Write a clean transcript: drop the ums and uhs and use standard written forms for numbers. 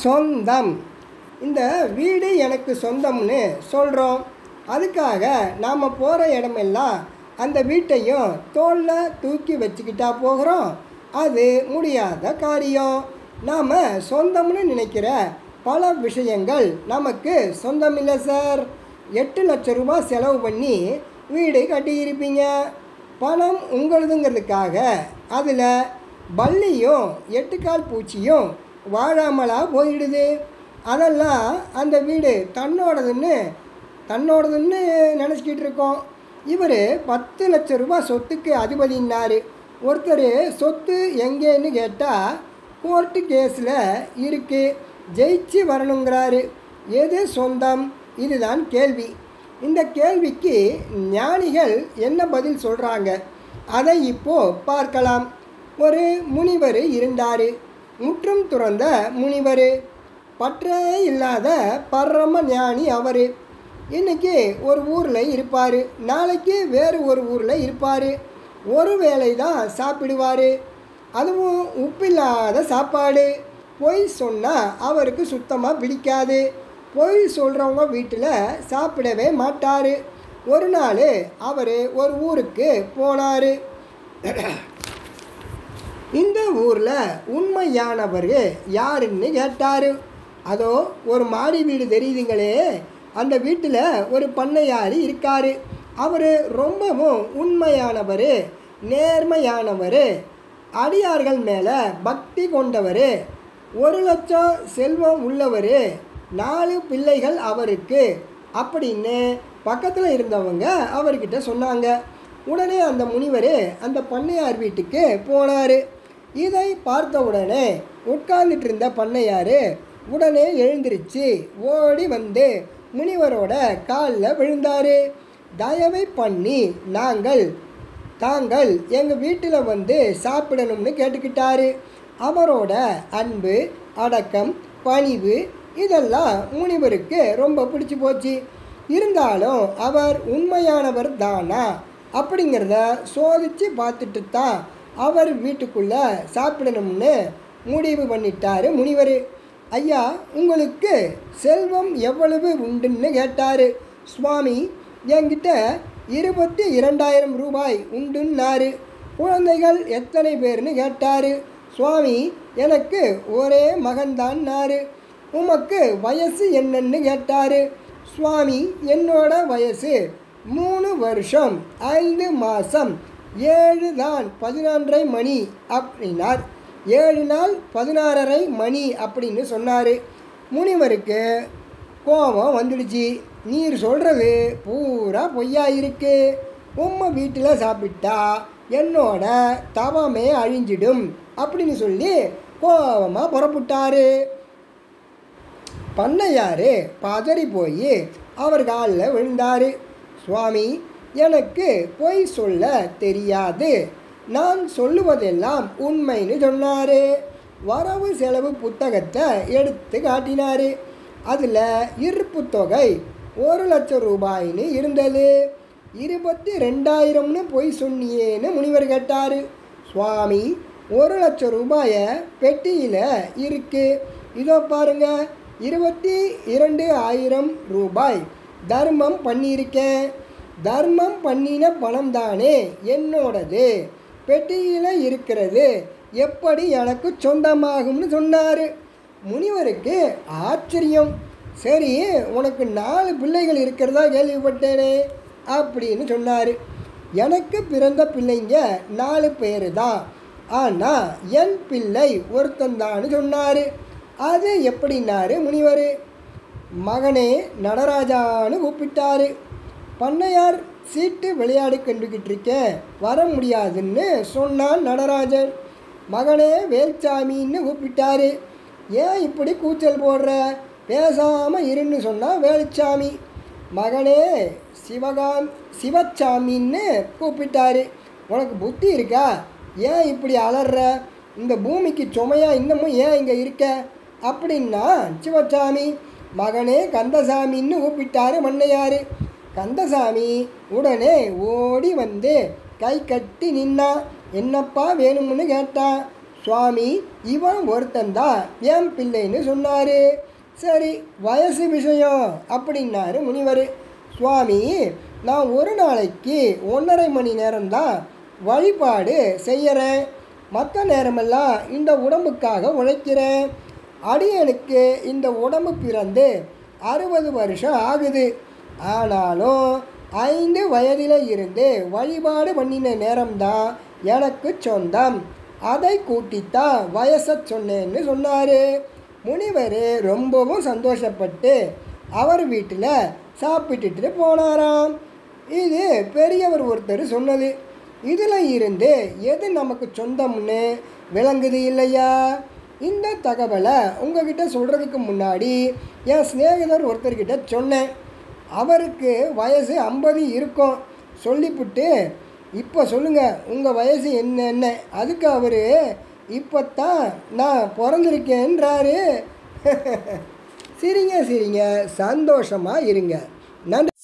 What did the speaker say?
சொந்தம். இந்த வீடு எனக்கு சொந்தம்னு சொல்கிறோம். அதுக்காக நாம் போகிற இடமெல்லாம் அந்த வீட்டையும் தோளில் தூக்கி வச்சுக்கிட்டா போகிறோம். அது முடியாத காரியம். நாம் சொந்தம்னு நினைக்கிற பல விஷயங்கள் நமக்கு சொந்தமில்லை சார். 8 லட்சம் ரூபாய் செலவு பண்ணி வீடு கட்டியிருப்பீங்க. பணம் உங்களுதுங்கிறதுக்காக அதில் பல்லியும் 8 கால் பூச்சியும் வாழாமலாக போயிடுது. அதெல்லாம் அந்த வீடு தன்னோடதுன்னு நினச்சிக்கிட்டு இருக்கோம். இவர் 10 லட்சம் ரூபாய் சொத்துக்கு அதிபதினார். ஒருத்தர் சொத்து எங்கேன்னு கேட்டால் கோர்ட்டு கேஸில் இருக்குது, ஜெயிச்சு வரணுங்கிறாரு. எது சொந்தம்? இதுதான் கேள்வி. இந்த கேள்விக்கு ஞானிகள் என்ன பதில் சொல்கிறாங்க, அதை இப்போது பார்க்கலாம். ஒரு முனிவர் இருந்தார். முற்றும் துறந்த முனிவர், பற்றே இல்லாத பரம ஞானி அவர். இன்றைக்கி ஒரு ஊரில் இருப்பார், நாளைக்கு வேறு ஒரு ஊரில் இருப்பார். ஒரு வேளை தான் சாப்பிடுவார், அதுவும் உப்பில்லாத சாப்பாடு. பொய் சொன்னால் அவருக்கு சுத்தமாக பிடிக்காது. பொய் சொல்கிறவங்க வீட்டில் சாப்பிடவே மாட்டார். ஒரு நாள் அவர் ஒரு ஊருக்கு போனார். இந்த ஊரில் உண்மையானவர் யாருன்னு கேட்டார். அதோ ஒரு மாடி வீடு தெரியுதுங்களே, அந்த வீட்டில் ஒரு பண்ணையார் இருக்கார். அவர் ரொம்பவும் உண்மையானவர், நேர்மையானவர், அடியார்கள் மேலே பக்தி கொண்டவர், 1 லட்சம் செல்வம் உள்ளவர், 4 பிள்ளைகள் அவருக்கு அப்படின்னு பக்கத்தில் இருந்தவங்க அவர்கிட்ட சொன்னாங்க. உடனே அந்த முனிவர் அந்த பண்ணையார் வீட்டுக்கு போனார். இதை பார்த்த உடனே உட்கார்ந்துட்டு இருந்த பண்ணையார் உடனே எழுந்திருச்சு ஓடி வந்து முனிவரோட காலில் விழுந்தார். தயவை பண்ணி தாங்கள் எங்கள் வீட்டில் வந்து சாப்பிடணும்னு கேட்டுக்கிட்டாரு. அவரோட அன்பு, அடக்கம், பணிவு இதெல்லாம் முனிவருக்கு ரொம்ப பிடிச்சி போச்சு. இருந்தாலும் அவர் உண்மையானவர் தானா அப்படிங்கிறத சோதித்து பார்த்துட்டு தான் அவர் வீட்டுக்குள்ளே சாப்பிடணும்னு முடிவு பண்ணிட்டார் முனிவர். ஐயா, உங்களுக்கு செல்வம் எவ்வளவு உண்டுன்னு கேட்டார். சுவாமி, என்கிட்ட 22,000 ரூபாய் உண்டுன்னாரு. குழந்தைகள் எத்தனை பேர்னு கேட்டார். சுவாமி, எனக்கு ஒரே மகன்தான்னாரு. உமக்கு வயசு என்னன்னு கேட்டார். சுவாமி, என்னோட வயசு 3 வருஷம் 5 மாதம் 7 தான் 14:30 மணி அப்படின்னார். 7 நாள் 16:30 மணி அப்படின்னு சொன்னார். முனிவருக்கு கோபம் வந்துடுச்சு. நீர் சொல்கிறது பூரா பொய்யா இருக்கு. உம்மை வீட்டில் சாப்பிட்டா என்னோட தவமே அழிஞ்சிடும் அப்படின்னு சொல்லி கோபமாக புறப்பட்டார். பண்ணையார் பதறி போய் அவர் காலில் விழுந்தார். சுவாமி, எனக்கு பொய் சொல்ல தெரியாது, நான் சொல்லுவதெல்லாம் உண்மைன்னு சொன்னார். வரவு செலவு புத்தகத்தை எடுத்து காட்டினார். அதில் இருப்பு தொகை 1 லட்சம் ரூபாய்னு இருந்தது. 22,000ன்னு பொய் சொன்னியேன்னு முனிவர் கேட்டார். சுவாமி, 1 லட்சம் ரூபாயை பெட்டியில் இருக்குது, இதோ பாருங்க, 22,000 ரூபாய் தர்மம் பண்ணியிருக்கேன். தர்மம் பண்ணின பணம் தானே என்னோடது, பெட்டியில் இருக்கிறது எப்படி எனக்கு சொந்தமாகும்னு சொன்னார். முனிவருக்கு ஆச்சரியம். சரி, உனக்கு 4 பிள்ளைகள் இருக்கிறதா கேள்விப்பட்டேனே அப்படின்னு சொன்னார். எனக்கு பிறந்த பிள்ளைங்க 4 பேர் தான், ஆனால் என் பிள்ளை ஒருத்தந்தான்னு சொன்னார். அது எப்படின்னாரு முனிவர். மகனே நடராஜான்னு கூப்பிட்டார். பண்ணையார் சீட்டு விளையாடி கொண்டுக்கிட்டு இருக்கேன், வர முடியாதுன்னு சொன்னான் நடராஜன். மகனே வேல்சாமின்னு கூப்பிட்டார். ஏன் இப்படி கூச்சல் போடுற, பேசாமல் இருன்னு சொன்னால் வேலுச்சாமி. மகனே சிவச்சாமின்னு கூப்பிட்டாரு. உனக்கு புத்தி இருக்கா, ஏன் இப்படி அலற, இந்த பூமிக்கு சுமையா இன்னமும் ஏன் இங்கே இருக்க அப்படின்னா சிவச்சாமி. மகனே கந்தசாமின்னு கூப்பிட்டாரு மண்ணையார். கந்தசாமி உடனே ஓடி வந்து கை கட்டி நின்னா. என்னப்பா வேணும்னு கேட்டான். சுவாமி, இவன் ஒருத்தந்தான் என் பிள்ளைன்னு சொன்னார். சரி, வயசு விஷயம் அப்படின்னாரு முனிவர். சுவாமி, நான் ஒரு நாளைக்கு 1.5 மணி நேரம்தான் வழிபாடு செய்கிறேன். மற்ற நேரமெல்லாம் இந்த உடம்புக்காக உழைக்கிறேன். அடியனுக்கு இந்த உடம்பு பிறந்து 60 வருஷம் ஆகுது. ஆனாலும் 5 வயதில் இருந்து வழிபாடு பண்ணின நேரம்தான் எனக்கு சொந்தம். அதை கூட்டித்தான் வயசை சொன்னேன்னு சொன்னார். முனிவர் ரொம்பவும் சந்தோஷப்பட்டு அவர் வீட்டில் சாப்பிட்டுட்டு போனாராம். இது பெரியவர் ஒருத்தர் சொன்னது. இதில் இருந்து எது நமக்கு சொந்தம்னு விளங்குது இல்லையா? இந்த தகவலை உங்ககிட்ட சொல்கிறதுக்கு முன்னாடி என் சிநேகிதர் ஒருத்தர்கிட்ட சொன்னேன். அவருக்கு வயசு 50 இருக்கும். சொல்லிவிட்டு, இப்போ சொல்லுங்கள் உங்கள் வயசு என்னென்ன? அதுக்கு அவர், இப்போத்தான் நான் பிறந்திருக்கேன்றாரு. சிரிங்க சிரிங்க, சந்தோஷமாக இருங்க. நன்றி.